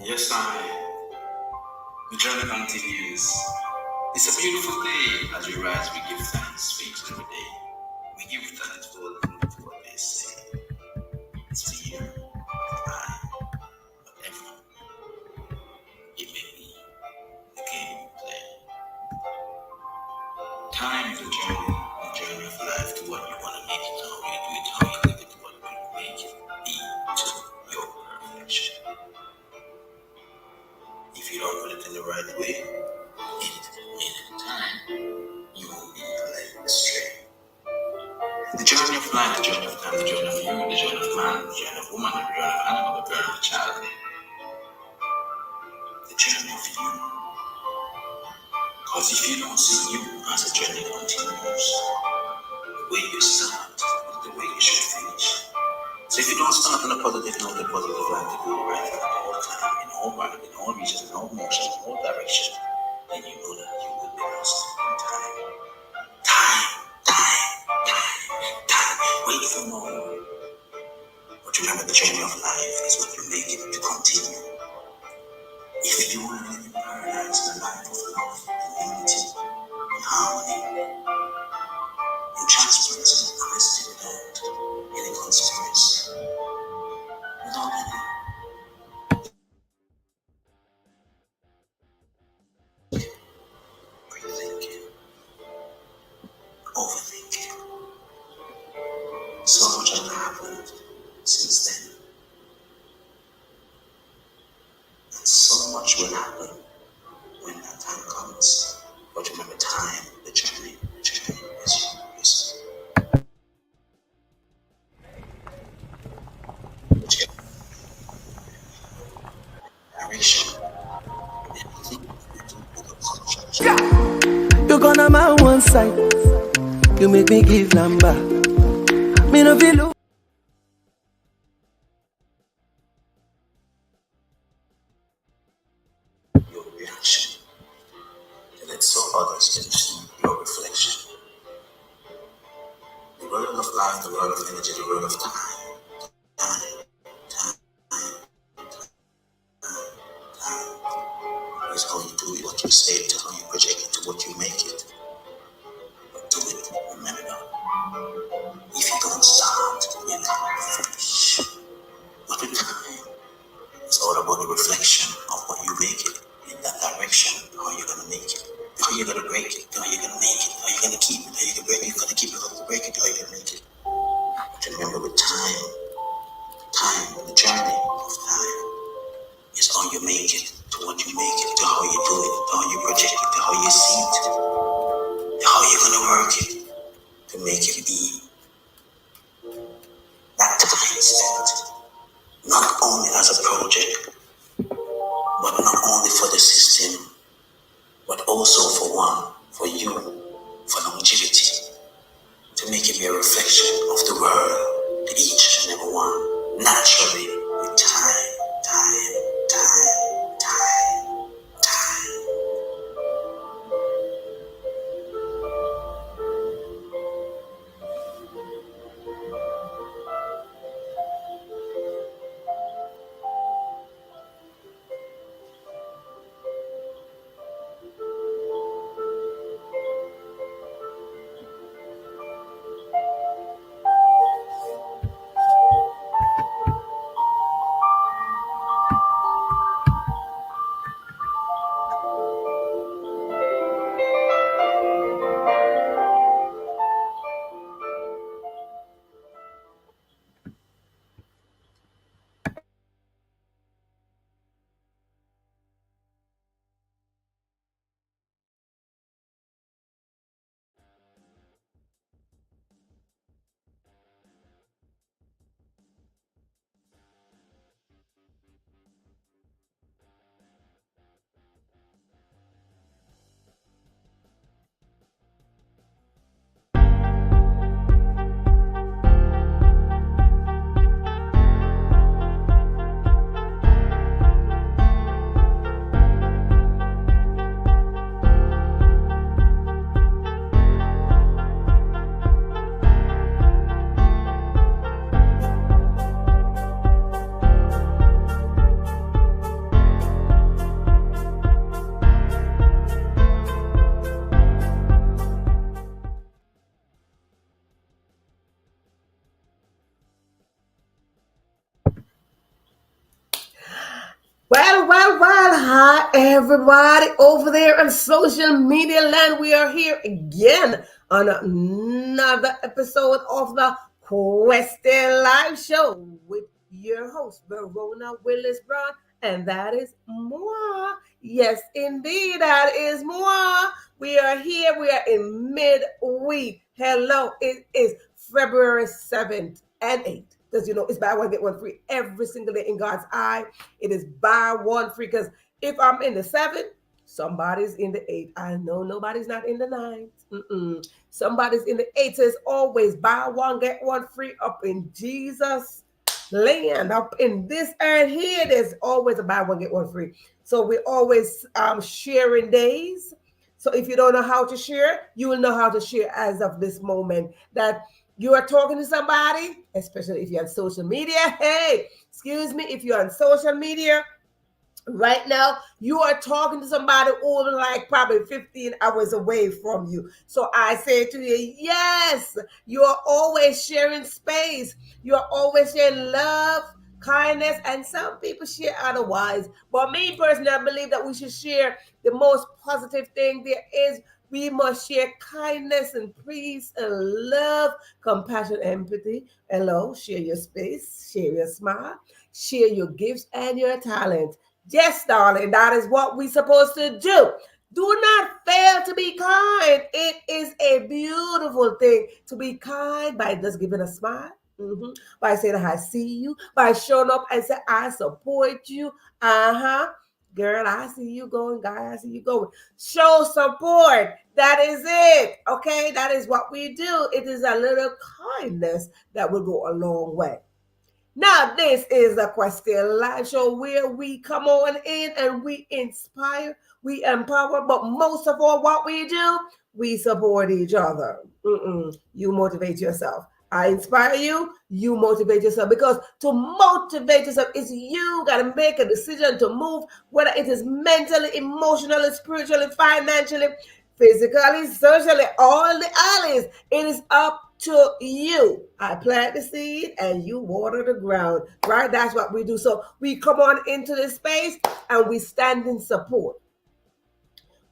Yes, the journey continues. It's a beautiful day. As we rise, we give thanks for each and every day. We give thanks for what they say. It's for you, I, whatever it may be, the game you play. Time is the journey of life to what you want to make it, how you do it, how you live it, what you make it be to your perfection. If you don't put it in the right way, in time, you will be led astray. The journey of life, the journey of time, the journey of you, the journey of man, the journey of woman, the journey of animal, the journey of child, the journey of you. Because if you don't see you as a journey continues, the way you start is the way you should finish. So if you don't start on a positive note, the positive line to go right at all time, in all right, in all regions, in all motions, in all directions, then you know that you will be lost in time. Time, time, time, time. Wait for more. But remember, the journey of life is what you make it to continue. If you want to live in paradise, the life of love, and unity, and harmony, and transparency, and honesty without any conspiracy, without any rethinking, overthinking. So much has happened since then, and so much will happen when that time comes. But remember, time, the journey is yours. Direction. You gonna my one side. You make me give number. Me no feel Your reaction, and then so others can see your reflection. The world of life, the world of energy, the world of time. Time, time, time is how you do it, what you say it, how you project it, to what you make it. But do it, remember, if you don't start, you can't finish. But with time, it's all about the reflection of what you make it in that direction, how you're gonna make it. How you gonna break it, how you gonna make it, how you gonna keep it, how you gonna break it, you're gonna keep it, how you break it, how you gonna make it. But remember, with time, the journey of time is how you make it, to what you make it, to how you do it, to how you project it, to how you see it, to how you're gonna work it, to make it be that time spent, not only as a project, but not only for the system, but also for you, for longevity, to make it be a reflection of the world, each and every one, naturally, with time, time, time, time, time. everybody over there on social media land. We are here again on another episode of the Question Live Show with your host, Verona Willis-Brown, and that is moi. Yes, indeed, that is moi. We are here. We are in midweek. Hello, it is February 7th and 8th. Because it's buy one, get one free every single day in God's eye. It is buy one free because if I'm in the 7, somebody's in the 8. I know nobody's not in the 9. Somebody's in the 8. So it's always buy one, get one free up in Jesus' land. Up in this earth here, there's always a buy one, get one free. So we're always sharing days. So if you don't know how to share, you will know how to share as of this moment. That you are talking to somebody, especially if you're on social media. Hey, excuse me, if you're on social media, right now, you are talking to somebody over like probably 15 hours away from you. So I say to you, yes, you are always sharing space. You are always sharing love, kindness, and some people share otherwise. But me personally, I believe that we should share the most positive thing there is. We must share kindness and peace and love, compassion, empathy. Hello, share your space, share your smile, share your gifts and your talent. Yes, darling, that is what we're supposed to do. Do not fail to be kind. It is a beautiful thing to be kind by just giving a smile, by saying, I see you, by showing up and say, I support you. Girl, I see you going. Guy, I see you going. Show support. That is it. Okay, that is what we do. It is a little kindness that will go a long way. Now, this is a Question Live Show where we come on in and we inspire, we empower, but most of all, what we do, we support each other. You motivate yourself. I inspire you, you motivate yourself. Because to motivate yourself is you got to make a decision to move, whether it is mentally, emotionally, spiritually, financially, physically, socially, all the alleys. It is up to you. I plant the seed and you water the ground, right? That's what we do. So we come on into this space and we stand in support.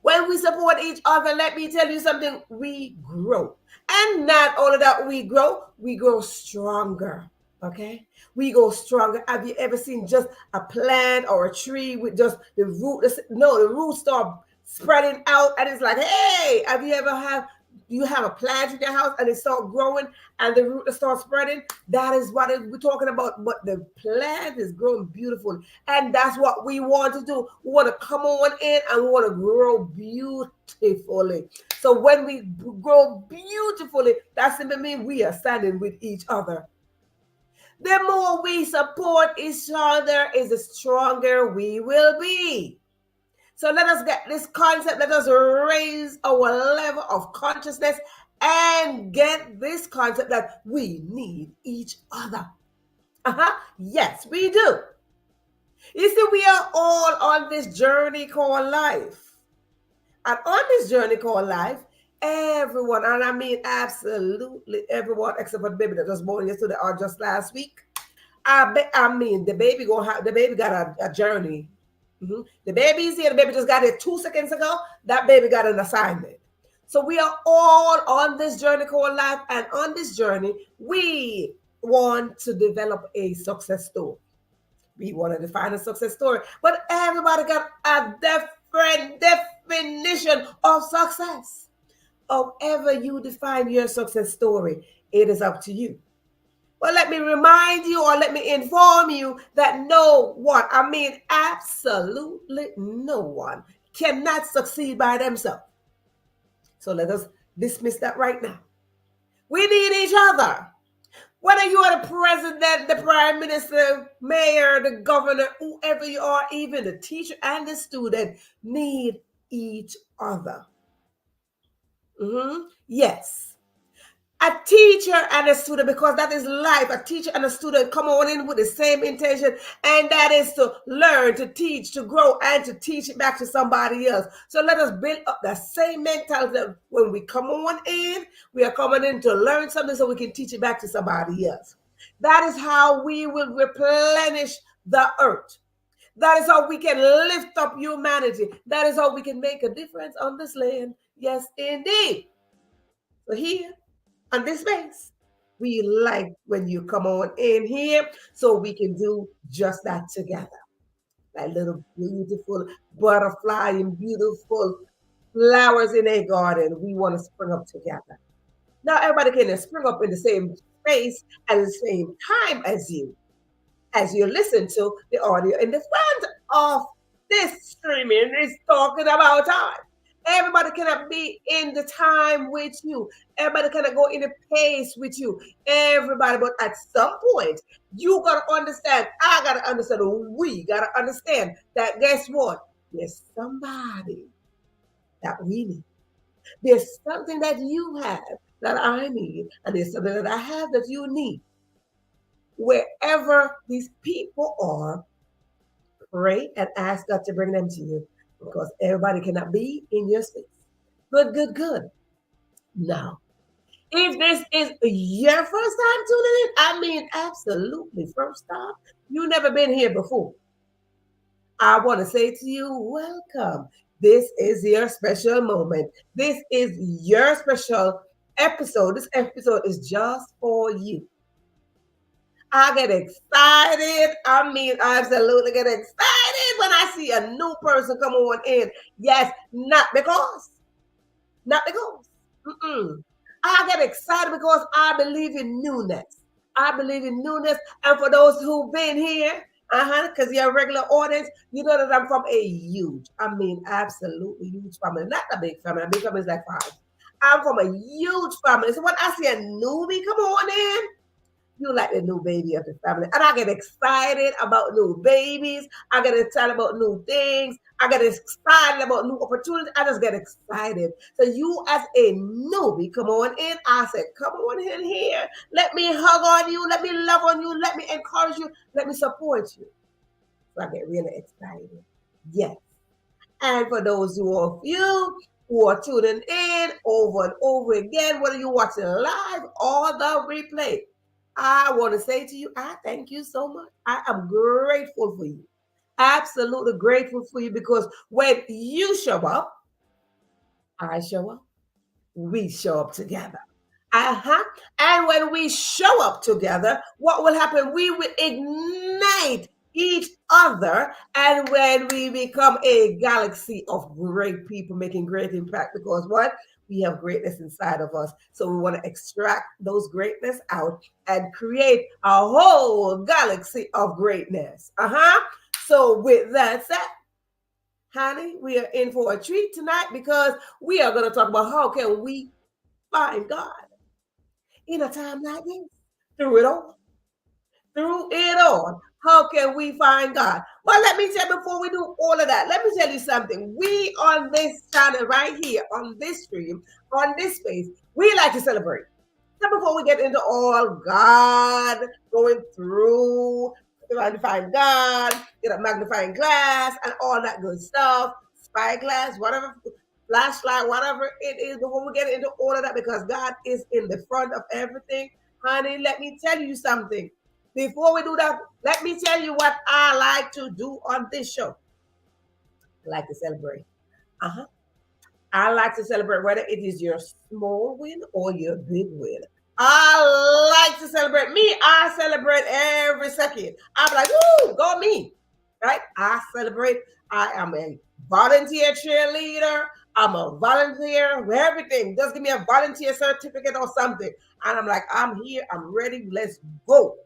When we support each other, let me tell you something, we grow. And not only that we grow stronger. Okay? We go stronger. Have you ever seen just a plant or a tree with just the root? No, the roots start spreading out and it's like, hey, have you ever you have a plant in your house and it starts growing and the root starts spreading? That is what we're talking about. But the plant is growing beautiful. And that's what we want to do. We want to come on in and we want to grow beautifully. So when we grow beautifully, that simply means we are standing with each other. The more we support each other, is the stronger we will be. So let us get this concept. Let us raise our level of consciousness and get this concept that we need each other. Yes, we do. You see, we are all on this journey called life. And on this journey called life, everyone, and I mean absolutely everyone except for the baby that was born yesterday or just last week. The baby got a journey. The baby's here. The baby just got here 2 seconds ago. That baby got an assignment. So we are all on this journey called life. And on this journey, we want to develop a success story. We want to define a success story. But everybody got a different definition of success. However you define your success story, it is up to you. Well, let me remind you or let me inform you that absolutely no one cannot succeed by themselves. So let us dismiss that right now. We need each other. Whether you are the president, the prime minister, mayor, the governor, whoever you are, even the teacher and the student need each other. Yes. A teacher and a student, because that is life. A teacher and a student come on in with the same intention, and that is to learn, to teach, to grow, and to teach it back to somebody else. So let us build up that same mentality that when we come on in, we are coming in to learn something so we can teach it back to somebody else. That is how we will replenish the earth. That is how we can lift up humanity. That is how we can make a difference on this land. Yes, indeed. So here, on this space, we like when you come on in here so we can do just that together. That little beautiful butterfly and beautiful flowers in a garden. We want to spring up together. Now everybody can spring up in the same space at the same time as you listen to the audio in the front of this streaming is talking about time. Everybody cannot be in the time with you. Everybody cannot go in the pace with you. Everybody, but at some point, you gotta understand. I gotta understand. We gotta understand that. Guess what? There's somebody that we need. There's something that you have that I need, and there's something that I have that you need. Wherever these people are, pray and ask God to bring them to you because everybody cannot be in your space. Good, good, good. Now, if this is your first time tuning in, I mean, absolutely first time, you've never been here before. I want to say to you, welcome. This is your special moment. This is your special episode. This episode is just for you. I get excited. I mean, I absolutely get excited when I see a new person come on in. Yes, not because. I get excited because I believe in newness. I believe in newness. And for those who've been here, because you're a regular audience, you know that I'm from a huge, I mean, absolutely huge family. Not a big family. A big family is like 5. I'm from a huge family. So when I see a newbie come on in, you like the new baby of the family. And I get excited about new babies. I get excited about new things. I get excited about new opportunities. I just get excited. So you as a newbie, come on in. I said, come on in here. Let me hug on you. Let me love on you. Let me encourage you. Let me support you. So I get really excited. Yes. And for those of you who are tuning in over and over again, whether you're watching live or the replay, I want to say to you, I thank you so much. I am grateful for you. Absolutely grateful for you because when you show up, I show up. We show up together. And when we show up together, what will happen? We will ignite each other. And when we become a galaxy of great people making great impact, because what? We have greatness inside of us. So we want to extract those greatness out and create a whole galaxy of greatness. So with that said, honey, we are in for a treat tonight because we are going to talk about how can we find God in a time like this, through it all. Through it all, how can we find God? Well, let me tell you before we do all of that, let me tell you something. We on this channel right here, on this stream, on this space, we like to celebrate. So before we get into all God, going through, trying to find God, get a magnifying glass and all that good stuff, spyglass, whatever, flashlight, whatever it is, before we get into all of that, because God is in the front of everything, honey, let me tell you something. Before we do that, let me tell you what I like to do on this show. I like to celebrate. I like to celebrate whether it is your small win or your big win. I like to celebrate. Me, I celebrate every second. I'm like, woo, go me. Right? I celebrate. I am a volunteer cheerleader. I'm a volunteer, everything. Just give me a volunteer certificate or something. And I'm like, I'm here. I'm ready. Let's go.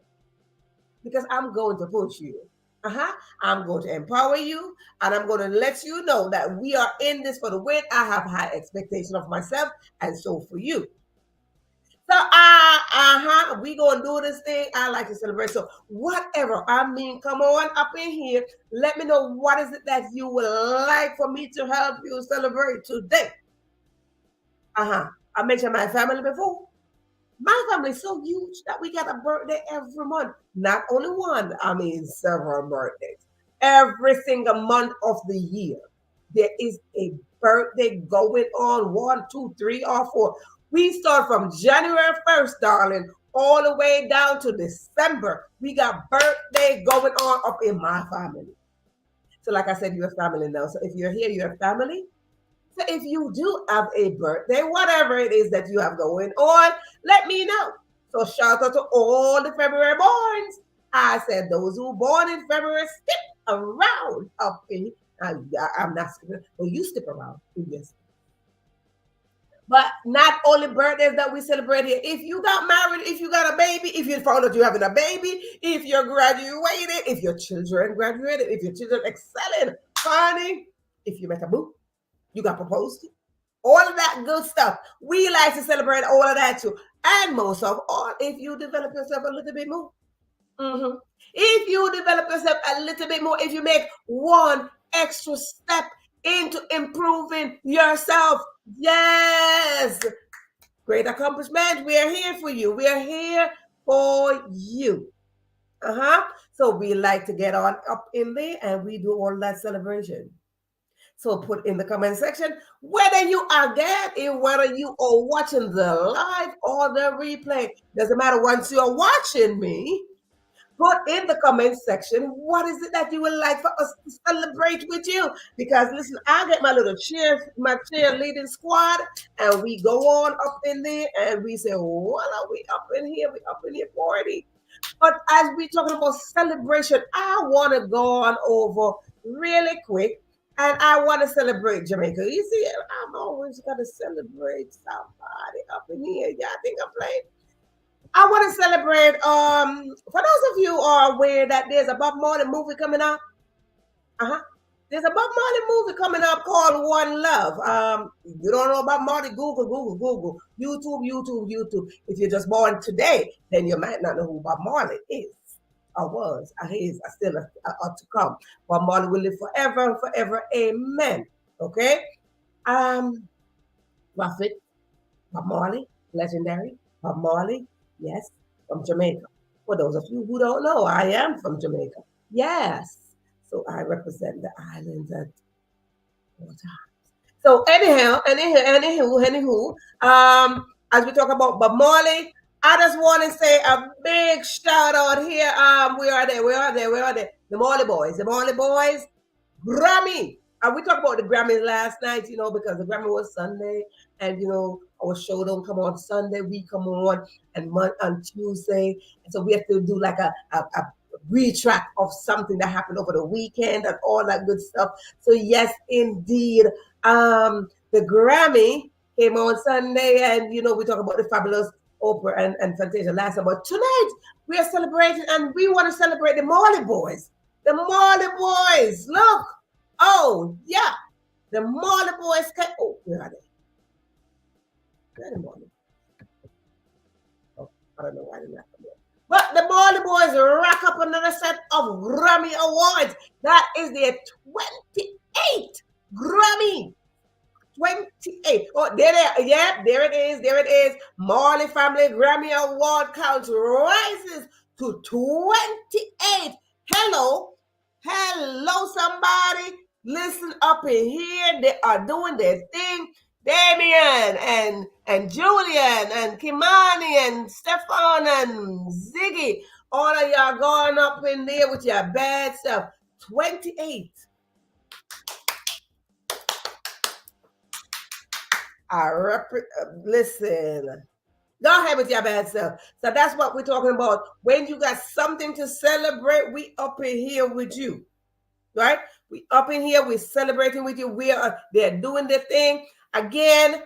Because I'm going to push you. I'm going to empower you, and I'm going to let you know that we are in this for the win. I have high expectation of myself, and so for you. So, we going to do this thing. I like to celebrate. So, whatever. I mean, come on up in here. Let me know what is it that you would like for me to help you celebrate today. I mentioned my family before. My family is so huge that we got a birthday every month. Not only one, I mean several birthdays. Every single month of the year, there is a birthday going on. 1, 2, 3, or 4. We start from January 1st, darling, all the way down to December. We got birthday going on up in my family. So like I said, you're family now. So if you're here, you're family. So if you do have a birthday, whatever it is that you have going on, let me know. So shout out to all the February borns. I said those who born in February skip around up in. I'm not skipping. Well, you skip around. Yes. But not only birthdays that we celebrate here. If you got married, if you got a baby, if you found out you're having a baby, if you're graduated, if your children graduated, if your children excelling, honey, if you met a boo, you got proposed to, all of that good stuff. We like to celebrate all of that too. And most of all, if you develop yourself a little bit more. Mm-hmm. If you develop yourself a little bit more, if you make one extra step into improving yourself, yes, great accomplishment. We are here for you. We are here for you. So we like to get on up in there and we do all that celebration. So put in the comment section whether you are getting, whether you are watching the live or the replay. Doesn't matter. Once you're watching me, put in the comment section what is it that you would like for us to celebrate with you. Because listen, I get my little cheerleading squad, and we go on up in there and we say, what are we up in here? We up in here party. But as we talking about celebration, I want to go on over really quick. And I want to celebrate Jamaica. You see, I'm always going to celebrate somebody up in here. Y'all think I'm playing? I want to celebrate, for those of you who are aware that there's a Bob Marley movie coming up. There's a Bob Marley movie coming up called One Love. You don't know about Marley, Google. YouTube. If you're just born today, then you might not know who Bob Marley is. I was, I is, I still are to come. Bob Marley will live forever and forever. Amen. Okay? Prophet, Bob Marley, legendary. Bob Marley, yes, from Jamaica. For those of you who don't know, I am from Jamaica. Yes. So I represent the islands at all times. So anyhow, as we talk about Bob Marley, I just want to say a big shout out here. We are there. The Marley Boys, Grammy. And we talked about the Grammys last night, because the Grammy was Sunday, and our show don't come on Sunday. We come on on Tuesday, and so we have to do like a retrack of something that happened over the weekend and all that good stuff. So yes, indeed, the Grammy came on Sunday, and we talk about the fabulous Oprah and Fantasia last night. But tonight we are celebrating, and we want to celebrate the Marley Boys. The Marley Boys, look. Oh yeah, the Marley Boys. Where are they? Where are the Marley? Oh, I don't know why they're not coming. But the Marley Boys rack up another set of Grammy Awards. That is their 28th Grammy. 28. Oh, there. Yeah, there it is. Marley Family Grammy Award count rises to 28. Hello, somebody. Listen up in here. They are doing their thing. Damian and Julian and Kimani and Stefan and Ziggy. All of y'all going up in there with your bad stuff. 28. Listen. Go ahead with your bad stuff. So that's what we're talking about. When you got something to celebrate, we up in here with you. Right? We up in here, we're celebrating with you. They're doing their thing. Again,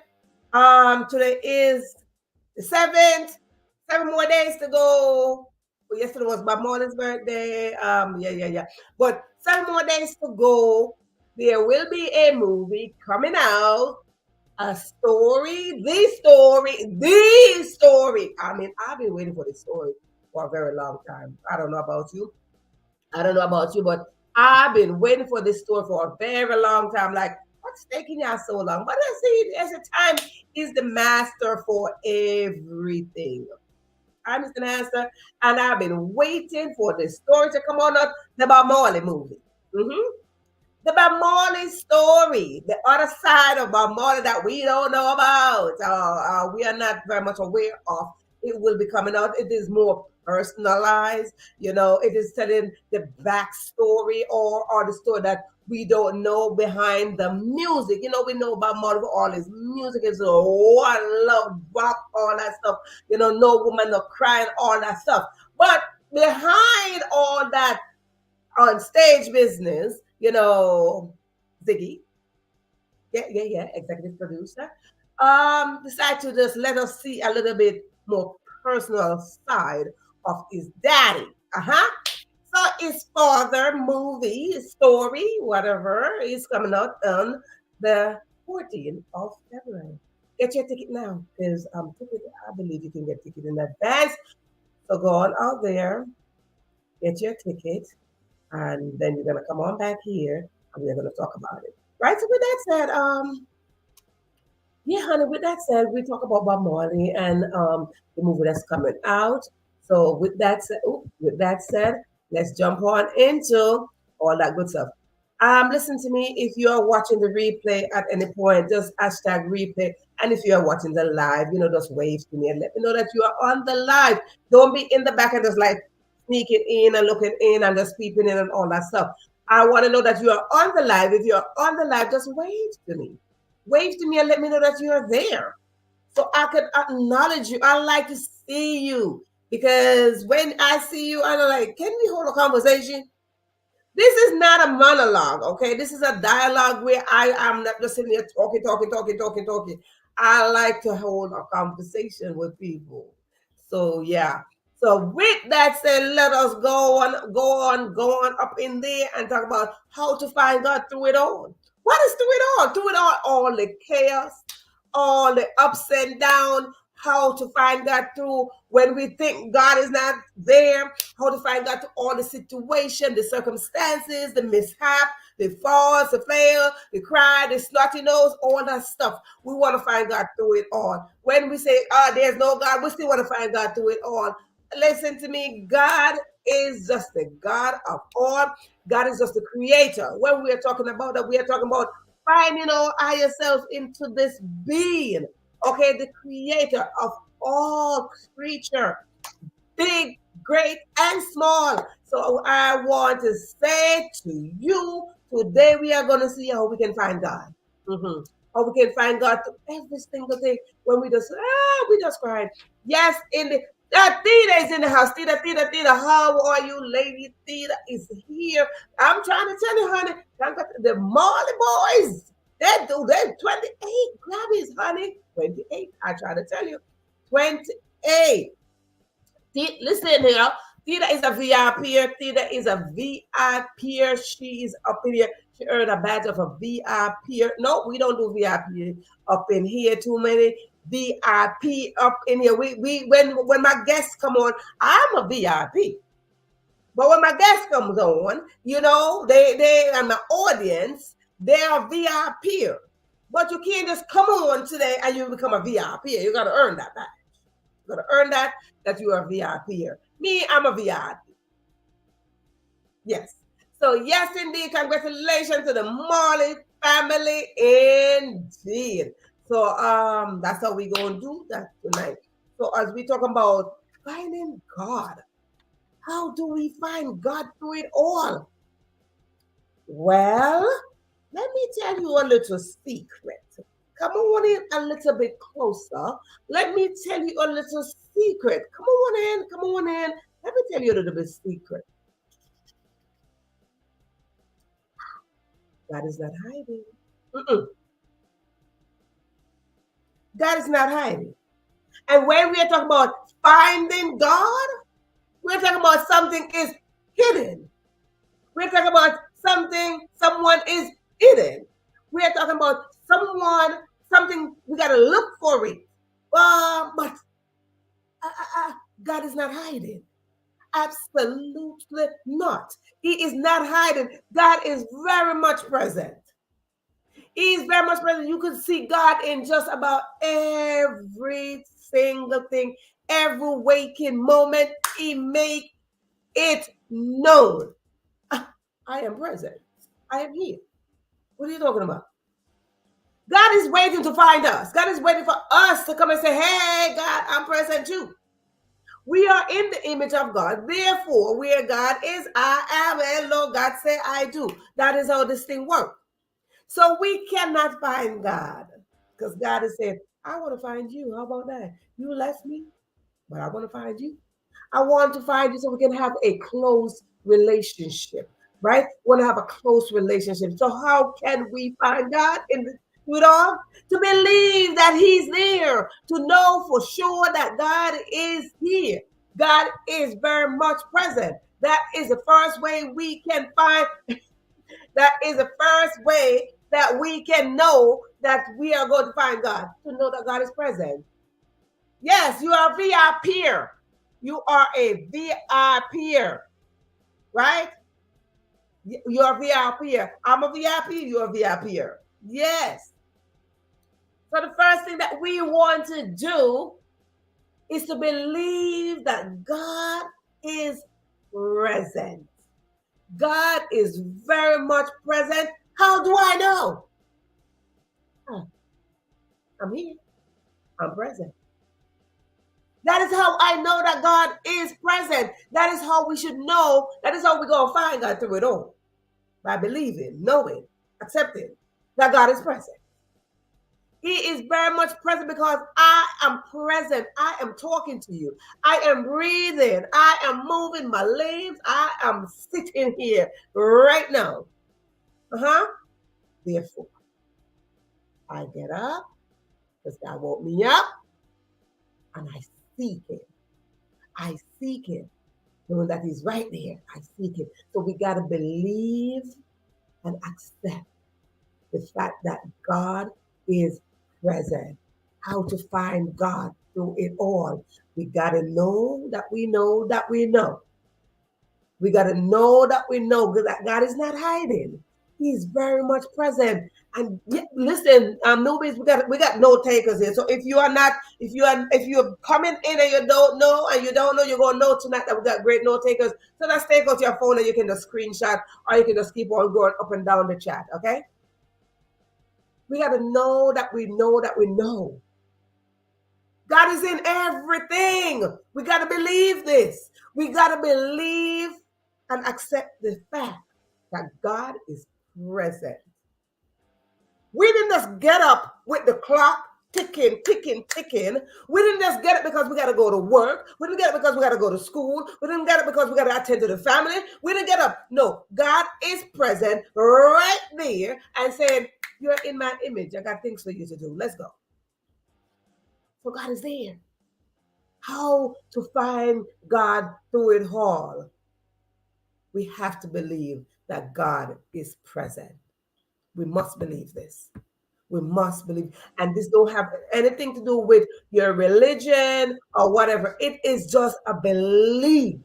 today is the 7th. 7 more days to go. Well, yesterday was Bob Marley's birthday. Yeah. But 7 more days to go. There will be a movie coming out. The story. I mean, I've been waiting for this story for a very long time. I don't know about you, but I've been waiting for this story for a very long time. Like, what's taking y'all so long? But I see, as a time is the master for everything. I'm the master, and I've been waiting for this story to come on up. The Bob Marley movie. The Bob Marley story, the other side of Bob Marley that we don't know about, we are not very much aware of, it will be coming out. It is more personalized. It is telling the backstory or the story that we don't know behind the music. We know about Marvel, all his music is one love, rock, all that stuff. No woman, no crying, all that stuff. But behind all that on stage business, Ziggy, yeah, executive producer, decided to just let us see a little bit more personal side of his daddy. So his father movie, story, whatever, is coming out on the 14th of February. Get your ticket now, because I believe you can get ticket in advance. So go on out there, get your ticket, and then you're gonna come on back here and we're gonna talk about it. Right. So with that said, yeah, honey, with that said, we talk about Bob Marley and the movie that's coming out. So with that said, let's jump on into all that good stuff. Listen to me. If you are watching the replay at any point, just hashtag replay. And if you are watching the live, just wave to me and let me know that you are on the live. Don't be in the back and just like sneaking in and looking in and just peeping in and all that stuff. I want to know that you are on the live. If you're on the live, just wave to me. Wave to me and let me know that you're there so I can acknowledge you. I like to see you because when I see you, I'm like, can we hold a conversation? This is not a monologue, okay? This is a dialogue where I am not just sitting here talking. I like to hold a conversation with people. So yeah. So with that said, let us go on up in there and talk about how to find God through it all. What is through it all? Through it all the chaos, all the ups and downs, how to find God through when we think God is not there, how to find God through all the situation, the circumstances, the mishap, the falls, the fail, the cry, the snotty nose, all that stuff. We want to find God through it all. When we say, there's no God, we still want to find God through it all. Listen to me, God is just the God of all. God is just the creator. When we are talking about that, we are talking about finding our higher self into this being. Okay, the creator of all creature, big, great, and small. So I want to say to you, today we are going to see how we can find God. How we can find God through every single thing. When we just cry. Yes, in the Theta is in the house. Theta, how are you, lady? Theta is here. I'm trying to tell you, honey. The Marley boys, they're 28 Grammys, honey. 28. I try to tell you. 28. Listen here. Theta is a VIP. Theta is a VIP. She's up in here. She earned a badge of a VIP. No, we don't do VIP up in here. Too many VIP up in here. We when my guests come on, I'm a VIP. But when my guest comes on, they and my audience, they are VIP. But you can't just come on today and you become a VIP. You got to earn that back. You got to earn that you are a VIP. Me, I'm a VIP. Yes. So yes, indeed, congratulations to the Marley family, indeed. So that's how we gonna do that tonight. So as we talk about finding God, how do we find God through it all? Well, let me tell you a little secret. Come on in a little bit closer. Let me tell you a little secret. Come on in. Let me tell you a little bit secret. God is not hiding. Mm-mm. God is not hiding. And when we are talking about finding God, we're talking about something is hidden. We're talking about someone is hidden. We're talking about something we got to look for it. But God is not hiding. Absolutely not. He is not hiding. God is very much present. He is very much present. You can see God in just about every single thing, every waking moment. He make it known. I am present. I am here. What are you talking about? God is waiting to find us. God is waiting for us to come and say, hey, God, I'm present too. We are in the image of God. Therefore, where God is, I am. And Lord God say, I do. That is how this thing works. So we cannot find God because God is saying, I want to find you. How about that? You left me, but I want to find you. I want to find you so we can have a close relationship, right? We want to have a close relationship. So how can we find God in the it all? To believe that He's there, to know for sure that God is here. God is very much present. That is the first way we can find, that is the first way that we can know that we are going to find God, to know that God is present. Yes, you are a VIPer. You are a VIPer, right? You're a VIPer. I'm a VIP, you're a VIPer. Yes. So the first thing that we want to do is to believe that God is present. God is very much present. How do I know? I'm here. I'm present. That is how I know that God is present. That is how we should know. That is how we're going to find God through it all. By believing, knowing, accepting that God is present. He is very much present because I am present. I am talking to you. I am breathing. I am moving my limbs. I am sitting here right now. Therefore, I get up because God woke me up and I seek Him. I seek Him. Knowing that He's right there. I seek Him. So we got to believe and accept the fact that God is present. How to find God through it all. We got to know that we know that we know. We got to know that we know that God is not hiding. He's very much present. And listen, nobody's we got note takers here. So if you're coming in and you don't know you're gonna know tonight that we got great note takers. So let's take out your phone and you can just screenshot or you can just keep on going up and down the chat, okay? We got to know that we know that we know. God is in everything. We got to believe this. We got to believe and accept the fact that God is present. We didn't just get up with the clock ticking, ticking, ticking. We didn't just get it because we got to go to work. We didn't get it because we got to go to school. We didn't get it because we got to attend to the family. We didn't get up. No, God is present right there and saying, you're in my image. I got things for you to do. Let's go. So God is there. How to find God through it all? We have to believe that God is present. We must believe this. We must believe. And this don't have anything to do with your religion or whatever. It is just a belief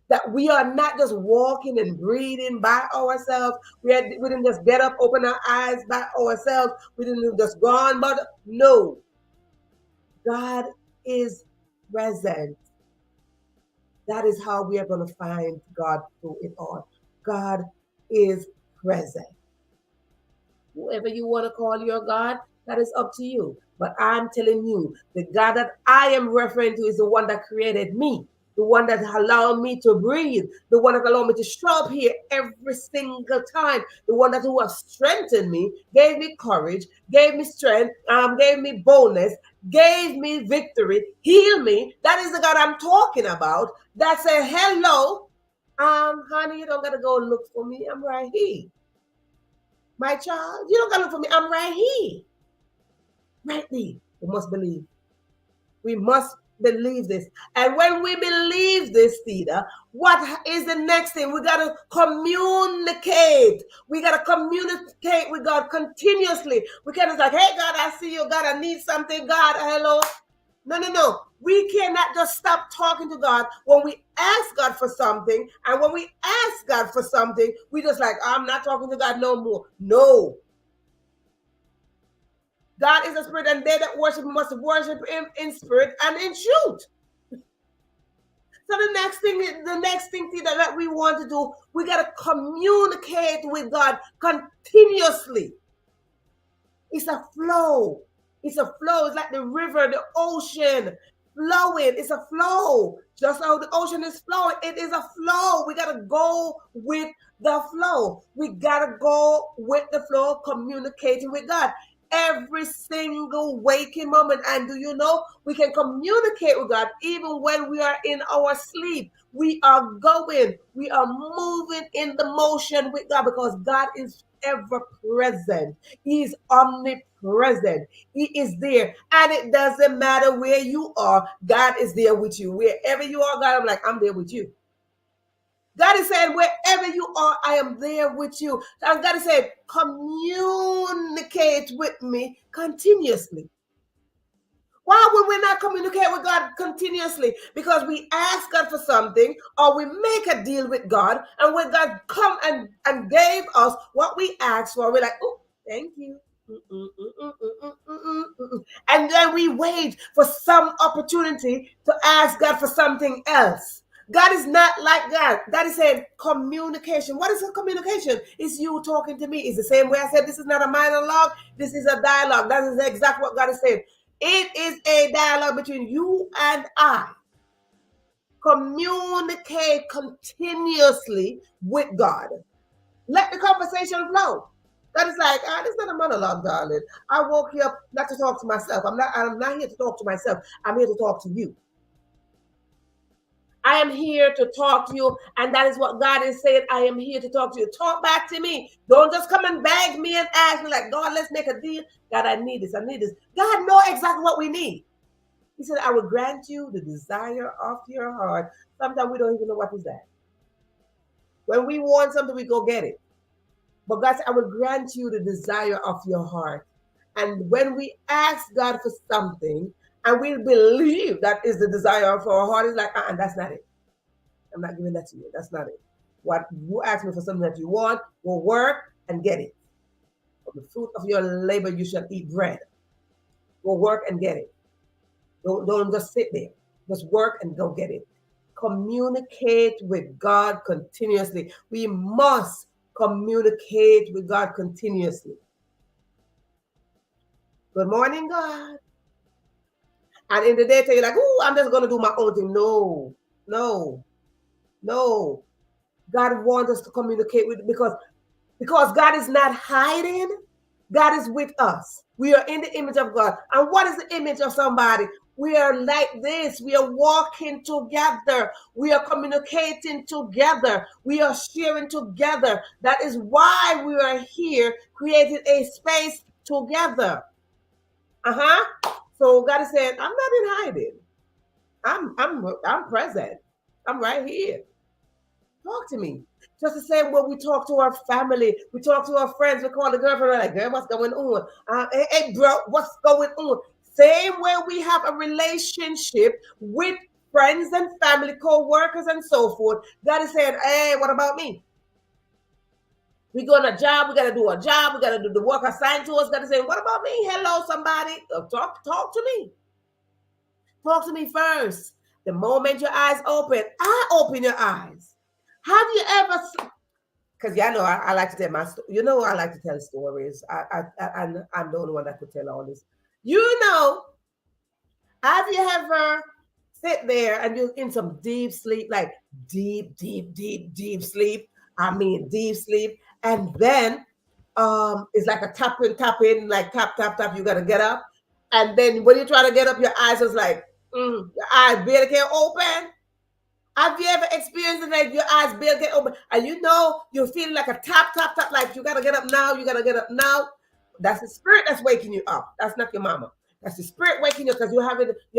that we are not just walking and breathing by ourselves. We didn't just get up, open our eyes by ourselves. We didn't just go on, but no. God is present. That is how we are going to find God through it all. God is present. Whoever you want to call your God, that is up to you. But I'm telling you, the God that I am referring to is the one that created me, the one that allowed me to breathe, the one that allowed me to show up here every single time, the one that who has strengthened me, gave me courage, gave me strength, gave me boldness, gave me victory, healed me. That is the God I'm talking about. That said, hello, honey, you don't got to go look for me. I'm right here. My child, you don't got to look for me. I'm right here. Right there. We must believe. We must believe this. And when we believe this, Theda, what is the next thing? We got to communicate. We got to communicate with God continuously. We can't just like, hey, God, I see you. God, I need something. God, hello. No. We cannot just stop talking to God when we ask God for something. And when we ask God for something, we just like, I'm not talking to God no more. No. God is a spirit, and they that worship Him must worship Him in spirit and in truth. So the next thing that we want to do, we got to communicate with God continuously. It's a flow. It's a flow. It's like the river, the ocean. flowing. It's a flow. Just how the ocean is flowing, it is a flow. We got to go with the flow. We got to go with the flow, communicating with God every single waking moment. And do you know we can communicate with God even when we are in our sleep? We are going, we are moving in the motion with God because God is ever present. He is omnipresent. He is there. And it doesn't matter where you are, God is there with you. Wherever you are, God, I'm like, I'm there with you. God is saying, wherever you are, I am there with you. And God is saying, communicate with me continuously. Why would we not communicate with God continuously? Because we ask God for something or we make a deal with God, and when God come and gave us what we asked for, we're like, oh, thank you. And then we wait for some opportunity to ask God for something else. God is not like that. God is saying communication. What is a communication? It's you talking to me. It's the same way I said this is not a monologue. This is a dialogue. That is exactly what God is saying. It is a dialogue between you and I. Communicate continuously with God. Let the conversation flow. That is like, this is not a monologue, darling. I woke you up not to talk to myself. I'm not here to talk to myself. I'm here to talk to you. I am here to talk to you, and that is what God is saying. I am here to talk to you. Talk back to me. Don't just come and beg me and ask me like, God, let's make a deal. God, I need this. I need this. God knows exactly what we need. He said, I will grant you the desire of your heart. Sometimes we don't even know what is that. When we want something, we go get it. But God said, I will grant you the desire of your heart. And when we ask God for something, and we believe that is the desire of our heart, it's like, that's not it. I'm not giving that to you. That's not it. What you ask me for something that you want, will work and get it. For the fruit of your labor, you shall eat bread. Go work and get it. Don't just sit there. Just work and go get it. Communicate with God continuously. We must communicate with God continuously. Good morning, God. And in the daytime, you're like, oh, I'm just going to do my own thing. No. God wants us to communicate with, because God is not hiding. God is with us. We are in the image of God. And what is the image of somebody? We are like this. We are walking together. We are communicating together. We are sharing together. That is why we are here, creating a space together. So God is saying, I'm not in hiding. I'm present. I'm right here. Talk to me. Just the same way we talk to our family, we talk to our friends, we call the girlfriend, like, girl, what's going on? Hey, bro, what's going on? Same way we have a relationship with friends and family, co-workers and so forth. God is saying, hey, what about me? We go on a job, we got to do a job, we got to do the work assigned to us. God is saying, what about me? Hello, somebody. Talk to me. Talk to me first. The moment your eyes open, I open your eyes. Have you ever, because y'all know I like to tell my story. You know I like to tell stories. I'm the only one that could tell all this. You know, have you ever sit there and you're in some deep sleep, like deep sleep? I mean, deep sleep. And then it's like a tap in, like tap. You got to get up. And then when you try to get up, your eyes is like, your eyes barely can't open. Have you ever experienced it like your eyes barely get open and you know you're feeling like a tap, like you gotta get up now, That's the spirit that's waking you up. That's not your mama. That's the spirit waking you up because you're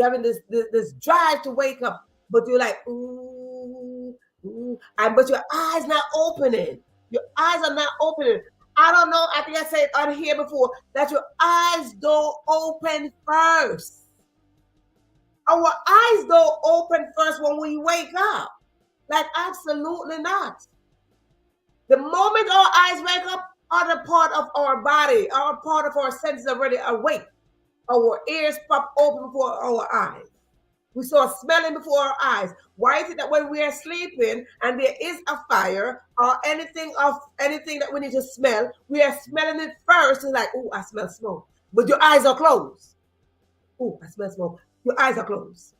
having this drive to wake up, but you're like, ooh, but your eyes not opening. Your eyes are not opening. I don't know. I think I said on here before that your eyes don't open first. Our eyes don't open first when we wake up. Like, absolutely not. The moment our eyes wake up, other part of our body, our part of our senses already awake. Our ears pop open before our eyes. We start smelling before our eyes. Why is it that when we are sleeping and there is a fire or anything that we need to smell, we are smelling it first? It's like, oh, I smell smoke. But your eyes are closed. Oh, I smell smoke. Your eyes are closed.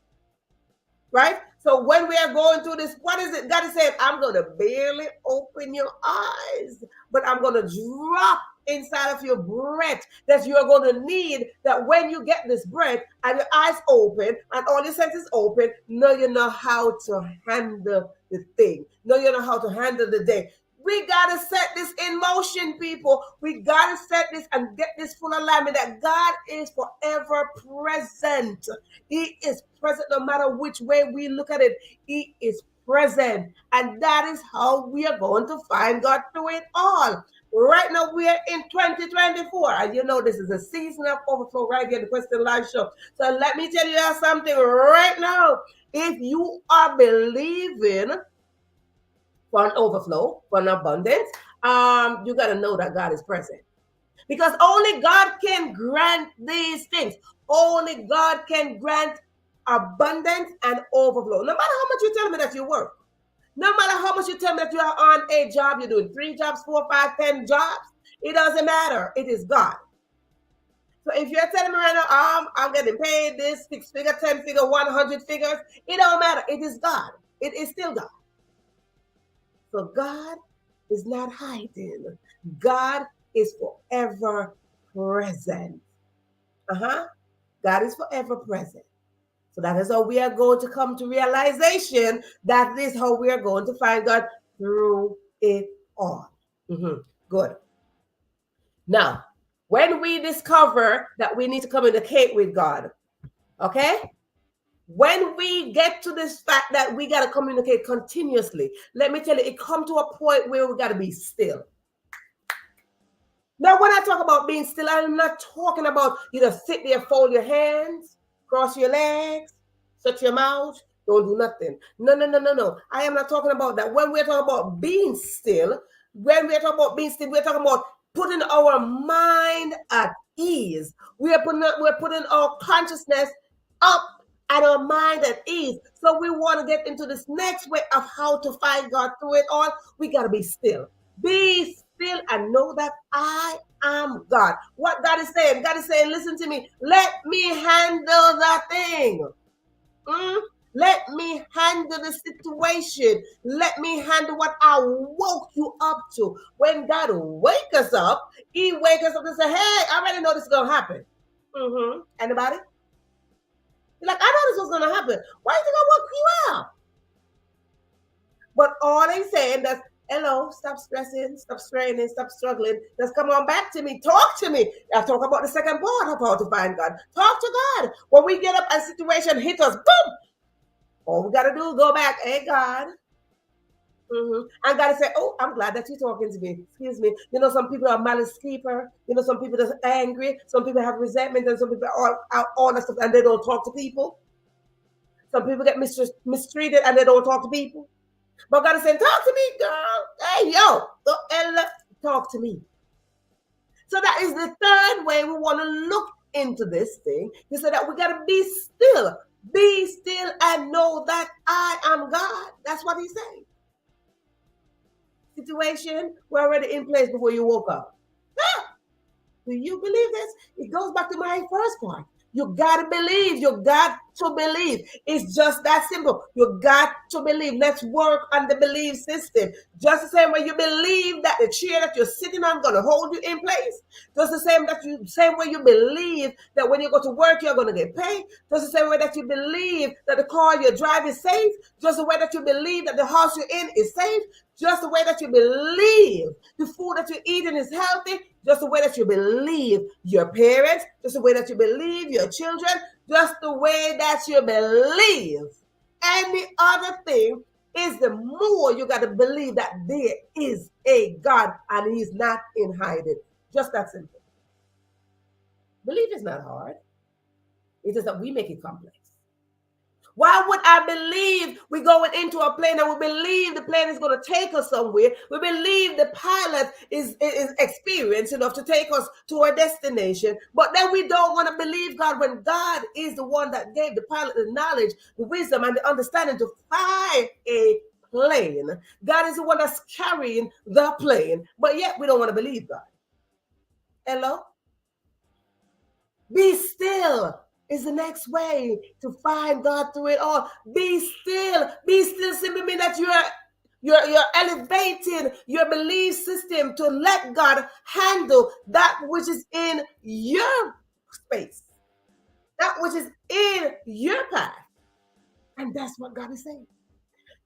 right? So when we are going through this, what is it? God is saying, I'm going to barely open your eyes, but I'm going to drop inside of your breath that you're going to need, that when you get this breath and your eyes open and all your senses open, now you know how to handle the thing. Now you know how to handle the day. We got to set this in motion, people. We got to set this and get this full alignment that God is forever present. He is present no matter which way we look at it. He is present. And that is how we are going to find God through it all. Right now, we are in 2024. And you know, this is a season of overflow right here, the Question Live Show. So let me tell you something right now. If you are believing for an overflow, for an abundance, you got to know that God is present. Because only God can grant these things. Only God can grant abundance and overflow. No matter how much you tell me that you work, no matter how much you tell me that you are on a job, you're doing 3 jobs, 4, 5, 10 jobs, it doesn't matter. It is God. So if you're telling me right now, I'm getting paid this 6-figure, 10-figure, 100 figures, it don't matter. It is God. It is still God. So God is not hiding. God is forever present. God is forever present. So that is how we are going to come to realization. That is how we are going to find God through it all. Good. Now, when we discover that we need to communicate with God, okay? When we get to this fact that we got to communicate continuously, let me tell you, it comes to a point where we got to be still. Now, when I talk about being still, I'm not talking about you just sit there, fold your hands, cross your legs, shut your mouth, don't do nothing. No. I am not talking about that. When we're talking about being still, we're talking about putting our mind at ease. We're putting our consciousness up and our mind at ease. So we want to get into this next way of how to find God through it all. We got to be still. Be still and know that I am God. What God is saying, listen to me. Let me handle that thing. Let me handle the situation. Let me handle what I woke you up to. When God wake us up, he wake us up and say, hey, I already know this is going to happen. Anybody? You're like, I know this was going to happen. Why is he going to woke you up? But all they saying that, hello, stop stressing, stop straining, stop struggling. Just come on back to me. Talk to me. I talk about the second part of how to find God. Talk to God. When we get up and situation hit us, boom. All we got to do is go back. Hey, God. And God say, oh, I'm glad that you're talking to me. Excuse me. You know, some people are malice keeper. You know, some people are angry. Some people have resentment. And some people are all that stuff and they don't talk to people. Some people get mistreated and they don't talk to people. But God is saying, talk to me, girl. Hey, yo, Ella, talk to me. So that is the third way we want to look into this thing. He said that we got to be still. Be still and know that I am God. That's what he's saying. Situation, we're already in place before you woke up. Do you believe this? It goes back to my first part. You got to believe. You got to believe. It's just that simple. You got to believe. Let's work on the belief system. Just the same way you believe that the chair that you're sitting on is going to hold you in place. Just the same way you believe that when you go to work, you're going to get paid. Just the same way that you believe that the car you drive is safe. Just the way that you believe that the house you're in is safe. Just the way that you believe the food that you're eating is healthy. Just the way that you believe your parents. Just the way that you believe your children. Just the way that you believe. And the other thing is the more you got to believe that there is a God and he's not in hiding. Just that simple. Belief is not hard. It's just that we make it complex. Why would I believe we're going into a plane and we believe the plane is going to take us somewhere? We believe the pilot is experienced enough to take us to our destination. But then we don't want to believe God when God is the one that gave the pilot the knowledge, the wisdom, and the understanding to fly a plane. God is the one that's carrying the plane. But yet we don't want to believe God. Hello? Be still is the next way to find God through it all. Be still. Be still simply means that you're elevating your belief system to let God handle that which is in your space, that which is in your path. And that's what God is saying.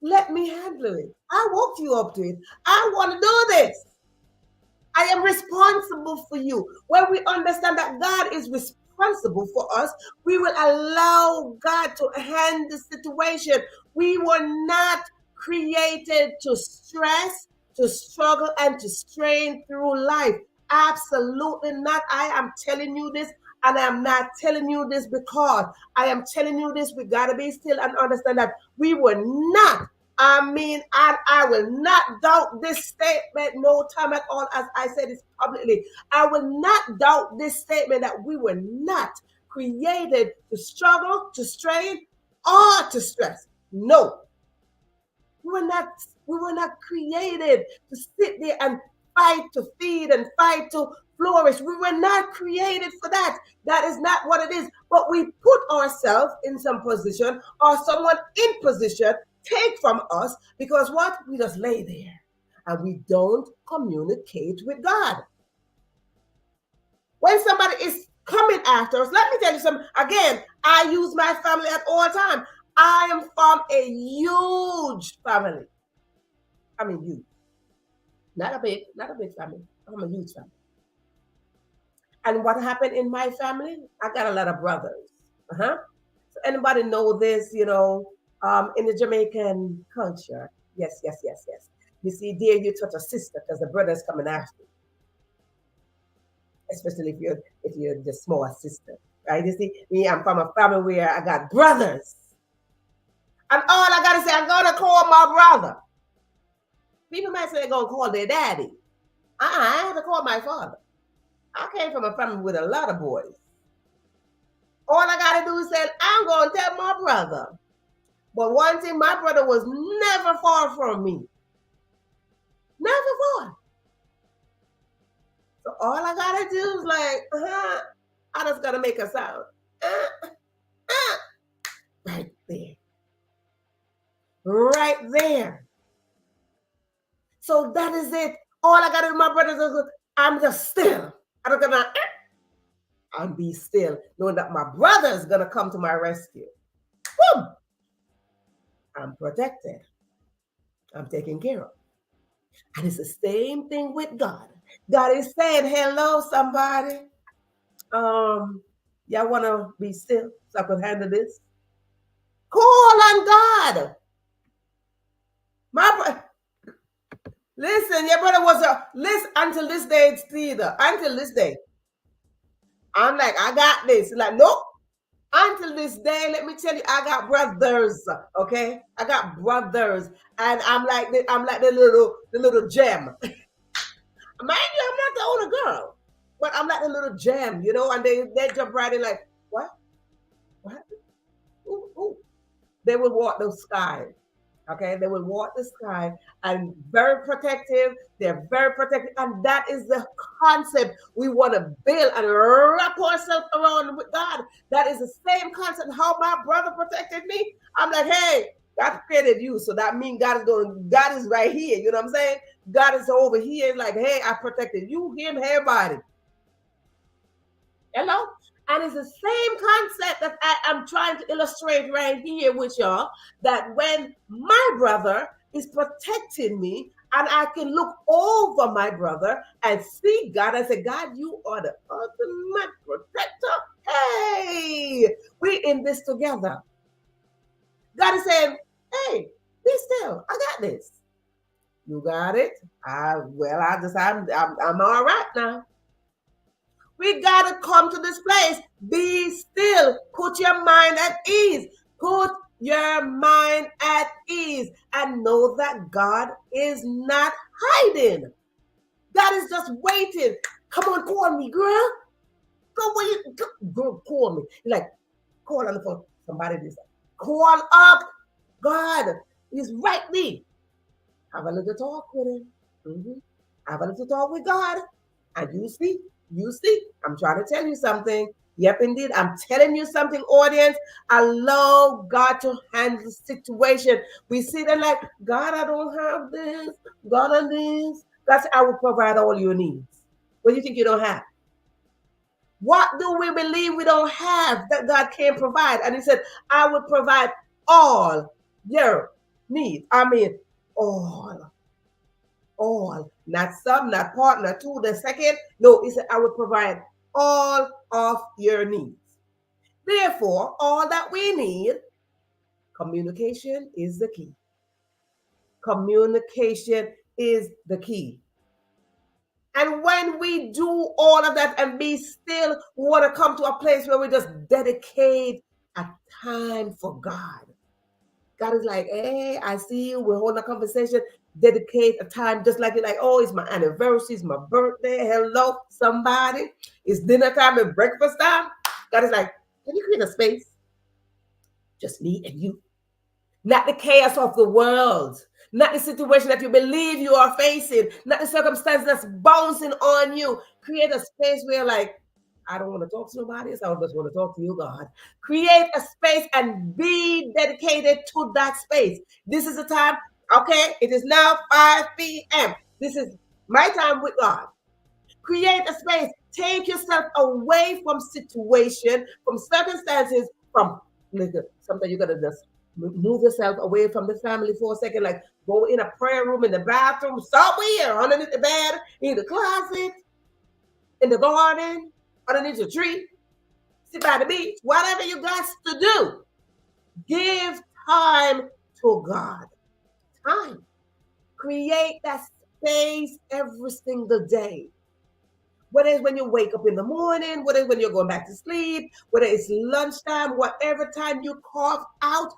Let me handle it. I woke you up to it. I want to do this. I am responsible for you. When we understand that God is responsible for us, we will allow God to handle the situation. We were not created to stress, to struggle, and to strain through life. Absolutely not. I am telling you this, and I am not telling you this because I am telling you this. We got to be still and understand that we were not. I will not doubt this statement no time at all, as I said this publicly. I will not doubt this statement that we were not created to struggle, to strain, or to stress. No, we were not created to sit there and fight to feed and fight to flourish. We were not created for that. That is not what it is. But we put ourselves in some position or someone in position take from us because what? We just lay there and we don't communicate with God. When somebody is coming after us, let me tell you something. Again, I use my family at all time. I am from a huge family. I mean, huge. Not a big family. I'm a huge family. And what happened in my family? I got a lot of brothers. So anybody know this, in the Jamaican culture? Yes. You see, there you touch a sister because the brother's coming after you. Especially if you're the small sister, right? You see, me, I'm from a family where I got brothers. And all I gotta say, I'm gonna call my brother. People might say they're gonna call their daddy. I have to call my father. I came from a family with a lot of boys. All I gotta do is say, I'm gonna tell my brother. But one thing, my brother was never far from me. Never far. So all I gotta do is I just gotta make a sound. Right there. Right there. So that is it. All I gotta do, my brothers, I'm just still. I'm gonna and be still, knowing that my brother is gonna come to my rescue. Boom! I'm protected. I'm taken care of. And it's the same thing with God. God is saying, hello, somebody. Y'all wanna be still so I can handle this? Call on God. Listen, your brother was listen until this day, it's either. Until this day. I'm like, I got this. Like, nope. Until this day, let me tell you, I got brothers. Okay, I got brothers, and I'm like the little gem. Mind you, I'm not the older girl, but I'm like the little gem, And they jump right in like, what? Ooh. They would walk the sky. Okay, they will walk the sky and very protective. They're very protective, and that is the concept we want to build and wrap ourselves around with God. That is the same concept. How my brother protected me. I'm like, hey, God created you, so that means God is right here. You know what I'm saying? God is over here. Like, hey, I protected you, him, everybody. Hello. And it's the same concept that I am trying to illustrate right here with y'all, that when my brother is protecting me and I can look over my brother and see God, I say, God, you are the ultimate protector. Hey, we're in this together. God is saying, hey, be still. I got this. You got it? I'm all right now. We got to come to this place. Be still. Put your mind at ease. Put your mind at ease and know that God is not hiding. God is just waiting. Come on, call me, girl. Go call me. Like, call on the phone. Somebody just call up God. He's right there. Have a little talk with him. Have a little talk with God. And you see, I'm trying to tell you something. Yep, indeed. I'm telling you something, audience. Allow God to handle the situation. We see them like, God, I don't have this. God, on this. God said, I will provide all your needs. What do you think you don't have? What do we believe we don't have that God can provide? And he said, I will provide all your needs. I mean, all. All. Not some, not part, not two, the second. No, he said, I will provide all of your needs. Therefore, all that we need, communication is the key. Communication is the key. And when we do all of that and be still, we want to come to a place where we just dedicate a time for God. God is like, hey, I see you. We're holding a conversation. Dedicate a time, just like you're like, oh, it's my anniversary, it's my birthday. Hello, somebody. It's dinner time and breakfast time. God is like, can you create a space? Just me and you. Not the chaos of the world, not the situation that you believe you are facing, not the circumstance that's bouncing on you. Create a space where, like, I don't want to talk to nobody else. I just want to talk to you, God. Create a space and be dedicated to that space. This is the time, okay? It is now 5 p.m. This is my time with God. Create a space. Take yourself away from situation, from circumstances, from sometimes you gotta just move yourself away from the family for a second, like go in a prayer room, in the bathroom, somewhere, underneath the bed, in the closet, in the garden, underneath your tree, sit by the beach, whatever you got to do. Give time to God. Time. Create that space every single day. Whether it's when you wake up in the morning, whether it's when you're going back to sleep, whether it's lunchtime, whatever time you carve out,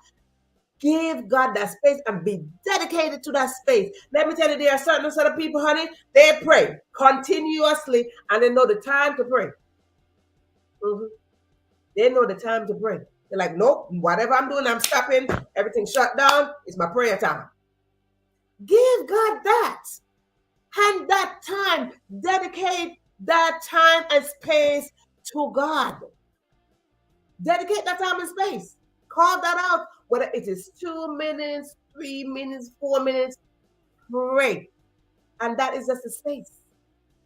give God that space and be dedicated to that space. Let me tell you, there are certain sort of people, honey, they pray continuously and they know the time to pray. Mm-hmm. They know the time to pray. They're like, nope, whatever I'm doing, I'm stopping. Everything shut down. It's my prayer time. Give God that. And that time, dedicate that time and space to God. Dedicate that time and space. Carve that out. Whether it is 2 minutes, 3 minutes, 4 minutes, pray. And that is just a space.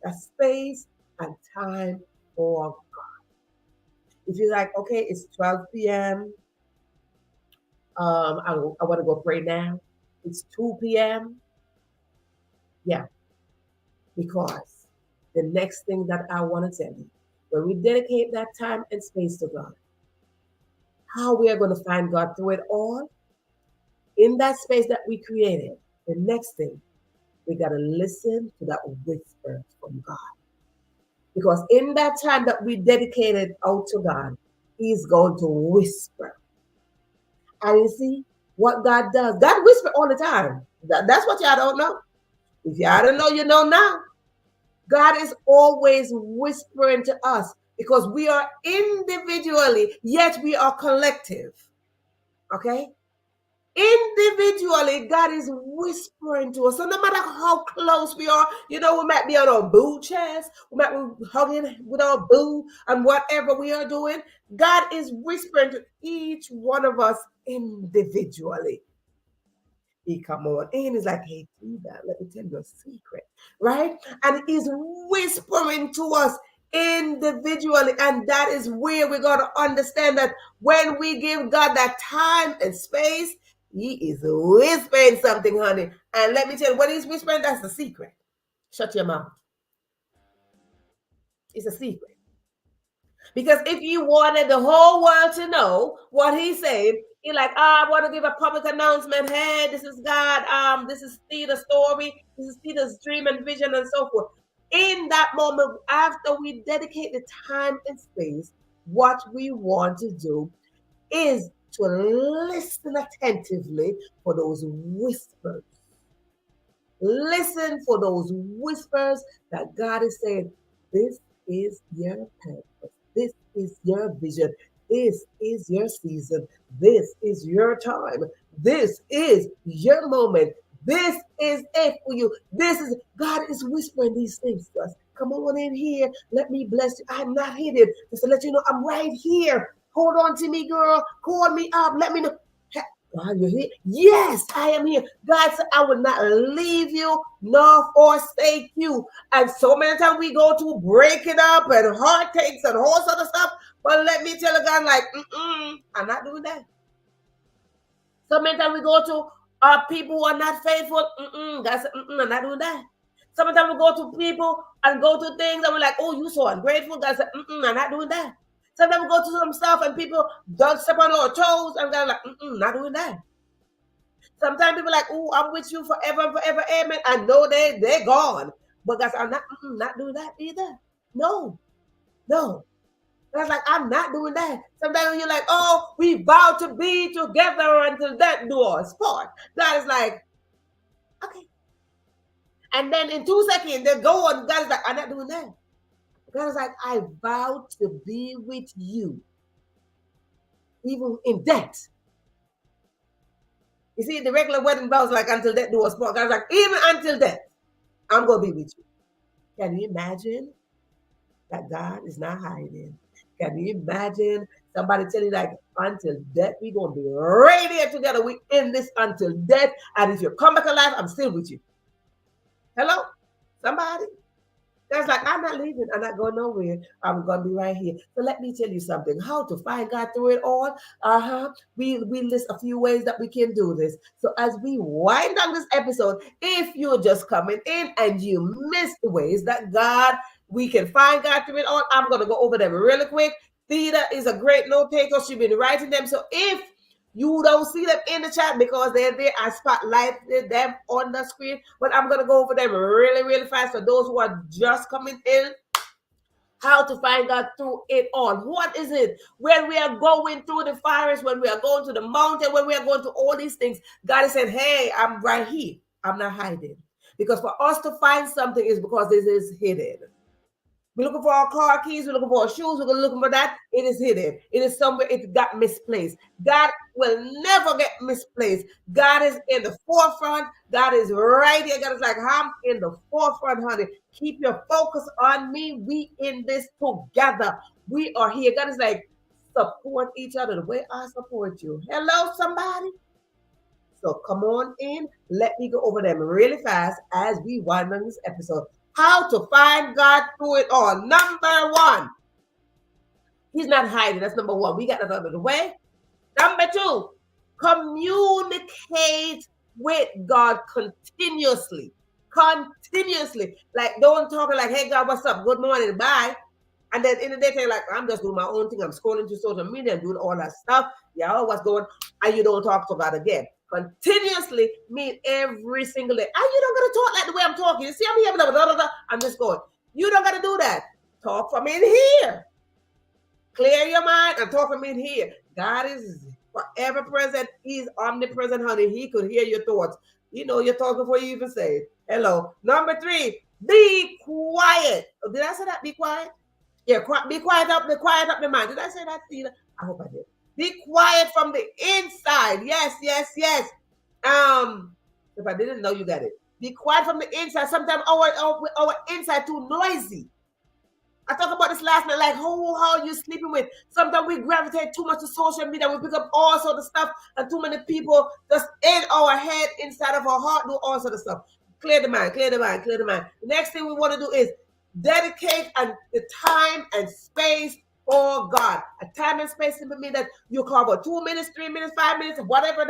A space and time for God. If you're like, okay, it's 12 p.m. I want to go pray now. It's 2 p.m. Yeah. Because the next thing that I want to tell you, when we dedicate that time and space to God, how we are going to find God through it all, in that space that we created, the next thing, we got to listen to that whisper from God. Because in that time that we dedicated out to God, He's going to whisper. And you see what God does. God whispers all the time. That's what y'all don't know. If y'all don't know, you know now. God is always whispering to us because we are individually, yet we are collective. Okay? Individually, God is whispering to us. So no matter how close we are, we might be on our boo chest, we might be hugging with our boo and whatever we are doing, God is whispering to each one of us individually. He come on in, he's like, hey, Tida, let me tell you a secret, right? And he's whispering to us individually. And that is where we got to understand that when we give God that time and space, He is whispering something, honey. And let me tell you, what He's whispering, that's the secret. Shut your mouth. It's a secret. Because if you wanted the whole world to know what He's saying, you're like, I want to give a public announcement. Hey, this is God. This is Thea's story. This is Thea's dream and vision and so forth. In that moment, after we dedicate the time and space, what we want to do is to listen attentively for those whispers. Listen for those whispers that God is saying, this is your purpose. This is your vision. This is your season. This is your time. This is your moment. This is it for you. God is whispering these things to us Come on in here. Let me bless you. I'm not hidden. Just to let you know, I'm right here. Hold on to me, girl. Call me up. Let me know. God, you're here? Yes, I am here. God said, I will not leave you nor forsake you. And so many times we go to break it up and heartaches and all sort of stuff. But let me tell you, God, like, I'm not doing that. So many times we go to people who are not faithful. God said, I'm not doing that. Sometimes we go to people and go to things and we're like, oh, you so ungrateful. God said, I'm not doing that. Sometimes we go to some stuff and people don't step on our toes and God like, not doing that. Sometimes people like, oh, I'm with you forever and forever, amen. I know they're gone. But God said, I'm not doing that either. No. God's like, I'm not doing that. Sometimes you're like, oh, we vow to be together until death do us part. God is like, okay. And then in 2 seconds, they go on. God is like, I'm not doing that. God is like, I vow to be with you, even in death. You see, the regular wedding vows like until death do us part. God's like, even until death, I'm going to be with you. Can you imagine that God is not hiding? Can you imagine somebody telling you like, until death, we're going to be right here together. We in this until death. And if you come back alive, I'm still with you. Hello? Somebody? That's like, I'm not leaving. I'm not going nowhere. I'm going to be right here. So let me tell you something. How to find God through it all. We list a few ways that we can do this. So as we wind down this episode, if you're just coming in and you missed the ways that we can find God through it all, I'm going to go over them really quick. Thea is a great note taker. She's been writing them. So if you don't see them in the chat because they're there, I spotlighted them on the screen, but I'm going to go over them really, really fast for those who are just coming in. How to find God through it all. What is it? When we are going through the fires, when we are going to the mountain, when we are going to all these things, God is saying, hey, I'm right here. I'm not hiding. Because for us to find something is because this is hidden. We're looking for our car keys. We're looking for our shoes. We're looking for that. It is hidden. It is somewhere. It got misplaced. God will never get misplaced. God is in the forefront. God is right here. God is like, I'm in the forefront, honey. Keep your focus on me. We in this together. We are here. God is like, support each other the way I support you. Hello, somebody? So come on in. Let me go over them really fast as we wind on this episode. How to find God through it all. Number one, he's not hiding. That's number one. We got that out of the way. Number two, communicate with God continuously. Continuously. Like, don't talk like, hey, God, what's up? Good morning. Bye. And then in the day, you're like, I'm just doing my own thing. I'm scrolling through social media and doing all that stuff. Yeah, what's going on? And you don't talk to God again. Continuously mean every single day. And you don't got to talk like the way I'm talking. You see, I'm here, blah, blah, blah, blah. I'm just going. You don't got to do that. Talk from in here. Clear your mind and talk from in here. God is forever present. He's omnipresent, honey. He could hear your thoughts. You know your thoughts before you even say it. Hello. Number three, be quiet. Did I say that? Be quiet? Yeah, be quiet up the mind. Did I say that? I hope I did. Be quiet from the inside. Yes. If I didn't know, you got it. Be quiet from the inside. Sometimes our inside too noisy. I talked about this last night, like how are you sleeping with? Sometimes we gravitate too much to social media. We pick up all sorts of stuff, and too many people just in our head, inside of our heart, do all sorts of stuff. Clear the mind. The next thing we want to do is dedicate the time and space for God. A time and space simply means that you carve out 2 minutes, 3 minutes, 5 minutes, whatever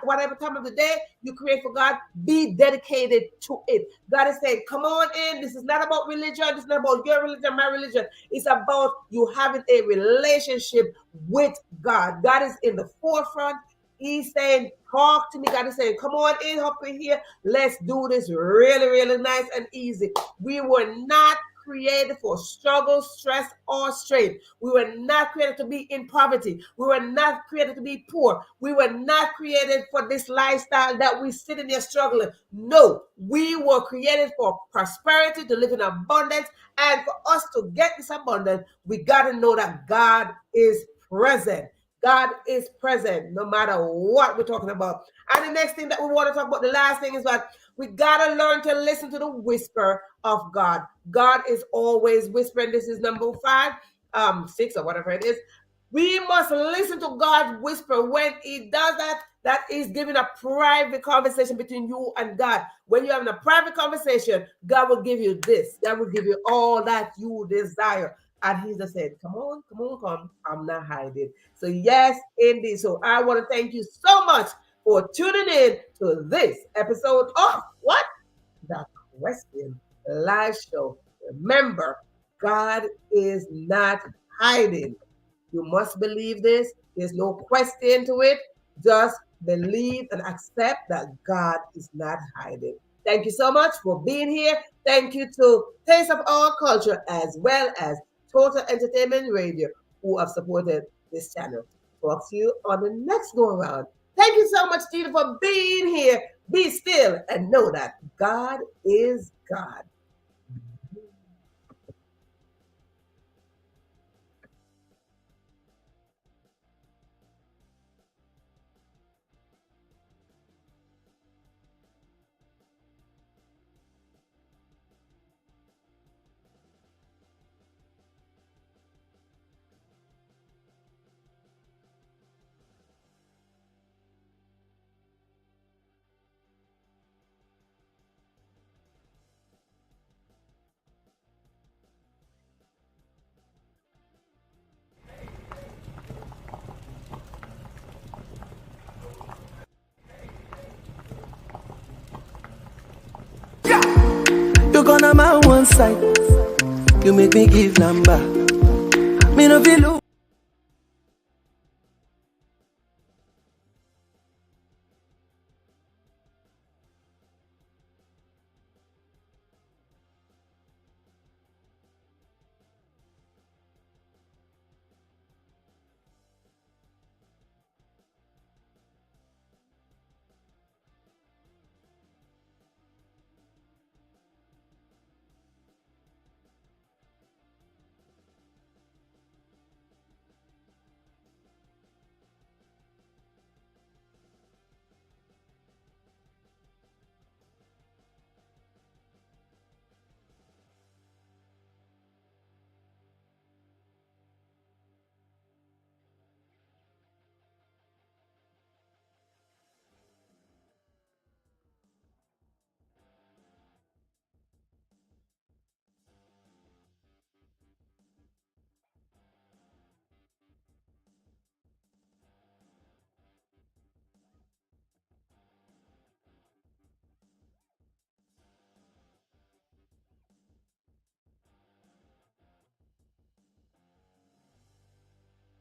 whatever time of the day you create for God, be dedicated to it. God is saying, come on in. This is not about religion. This is not about your religion, my religion. It's about you having a relationship with God. God is in the forefront. He's saying, talk to me. God is saying, come on in, hop in here. Let's do this really, really nice and easy. We were not created for struggle, stress, or strain. We were not created to be in poverty. We were not created to be poor. We were not created for this lifestyle that we sit in there struggling. No, we were created for prosperity, to live in abundance. And for us to get this abundance, we got to know that God is present. God is present no matter what we're talking about. And the next thing that we want to talk about, the last thing is that we got to learn to listen to the whisper of God. God is always whispering. This is number 6 or whatever it is. We must listen to God's whisper. When he does that, that is giving a private conversation between you and God. When you're having a private conversation, God will give you this. God will give you all that you desire. And he just said, come on, come. I'm not hiding. So yes, indeed. So I want to thank you so much for tuning in to this episode of what? The Question Live Show. Remember, God is not hiding. You must believe this. There's no question to it. Just believe and accept that God is not hiding. Thank you so much for being here. Thank you to Taste of Our Culture as well as Total Entertainment Radio who have supported this channel. Talk to you on the next go around. Thank you so much, Gina, for being here. Be still and know that God is God. You gonna my one side. You make me give number. Me no feel look.